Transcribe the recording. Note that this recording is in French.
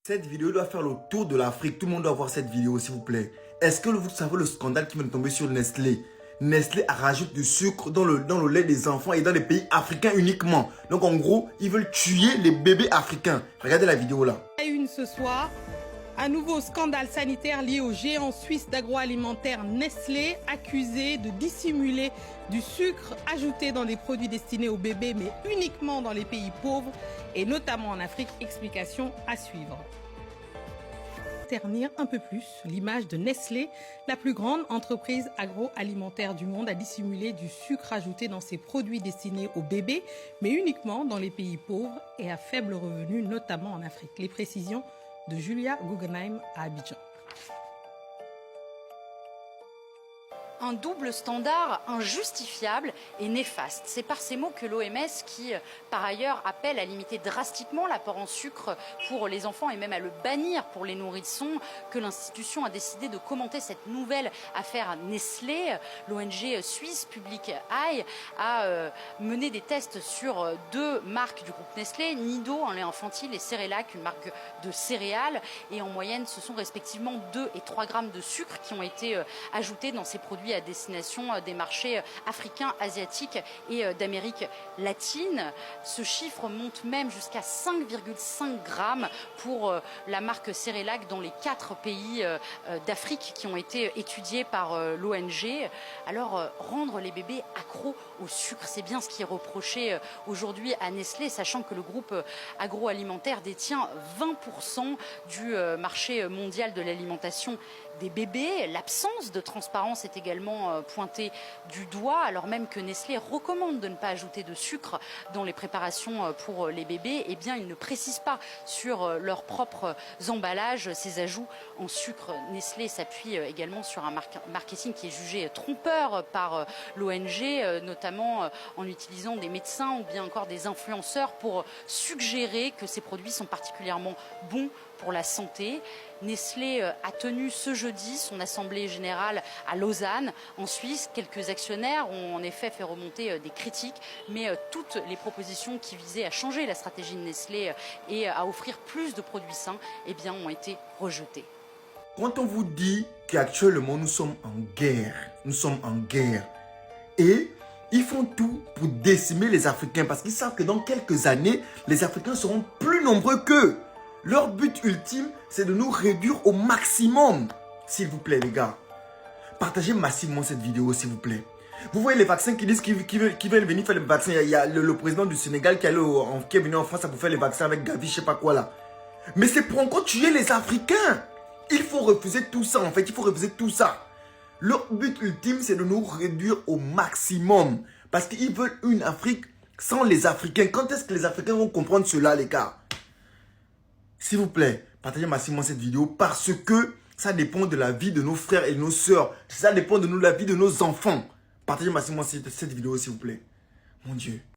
Cette vidéo doit faire le tour de l'Afrique. Tout le monde doit voir cette vidéo, s'il vous plaît. Est-ce que vous savez le scandale qui vient de tomber sur Nestlé? Nestlé rajoute du sucre dans le lait des enfants et dans les pays africains uniquement. Donc en gros, ils veulent tuer les bébés africains. Regardez la vidéo là. Une ce soir, un nouveau scandale sanitaire lié au géant suisse d'agroalimentaire Nestlé, accusé de dissimuler du sucre ajouté dans des produits destinés aux bébés, mais uniquement dans les pays pauvres et notamment en Afrique. Explication à suivre. Ternir un peu plus l'image de Nestlé, la plus grande entreprise agroalimentaire du monde, a dissimulé du sucre ajouté dans ses produits destinés aux bébés, mais uniquement dans les pays pauvres et à faible revenu, notamment en Afrique. Les précisions de Julia Guggenheim à Abidjan. Un double standard injustifiable et néfaste. C'est par ces mots que l'OMS, qui par ailleurs appelle à limiter drastiquement l'apport en sucre pour les enfants et même à le bannir pour les nourrissons, que l'institution a décidé de commenter cette nouvelle affaire Nestlé. L'ONG suisse Public Eye a mené des tests sur deux marques du groupe Nestlé, Nido, un lait infantile, et Cerelac, une marque de céréales. Et en moyenne, ce sont respectivement 2 et 3 grammes de sucre qui ont été ajoutés dans ces produits à destination des marchés africains, asiatiques et d'Amérique latine. Ce chiffre monte même jusqu'à 5,5 grammes pour la marque Cerelac dans les 4 pays d'Afrique qui ont été étudiés par l'ONG. Alors, rendre les bébés accros au sucre, c'est bien ce qui est reproché aujourd'hui à Nestlé, sachant que le groupe agroalimentaire détient 20% du marché mondial de l'alimentation des bébés. L'absence de transparence est également pointée du doigt, alors même que Nestlé recommande de ne pas ajouter de sucre dans les préparations pour les bébés. Eh bien, ils ne précisent pas sur leurs propres emballages ces ajouts en sucre. Nestlé s'appuie également sur un marketing qui est jugé trompeur par l'ONG, notamment en utilisant des médecins ou bien encore des influenceurs pour suggérer que ces produits sont particulièrement bons pour la santé. Nestlé a tenu ce jeudi son assemblée générale à Lausanne, en Suisse. Quelques actionnaires ont en effet fait remonter des critiques, mais toutes les propositions qui visaient à changer la stratégie de Nestlé et à offrir plus de produits sains, eh bien, ont été rejetées. Quand on vous dit qu'actuellement nous sommes en guerre, et ils font tout pour décimer les Africains parce qu'ils savent que dans quelques années, les Africains seront plus nombreux qu'eux. Leur but ultime, c'est de nous réduire au maximum. S'il vous plaît, les gars, partagez massivement cette vidéo, s'il vous plaît. Vous voyez les vaccins qui disent qu'ils veulent venir faire les vaccins. Il y a le président du Sénégal qui est venu en France pour faire les vaccins avec Gavi, je sais pas quoi là. Mais c'est pour encore tuer les Africains. Il faut refuser tout ça, en fait. Il faut refuser tout ça. Leur but ultime, c'est de nous réduire au maximum. Parce qu'ils veulent une Afrique sans les Africains. Quand est-ce que les Africains vont comprendre cela, les gars? S'il vous plaît, partagez massivement cette vidéo parce que ça dépend de la vie de nos frères et de nos sœurs. Ça dépend de la vie de nos enfants. Partagez massivement cette vidéo, s'il vous plaît. Mon Dieu.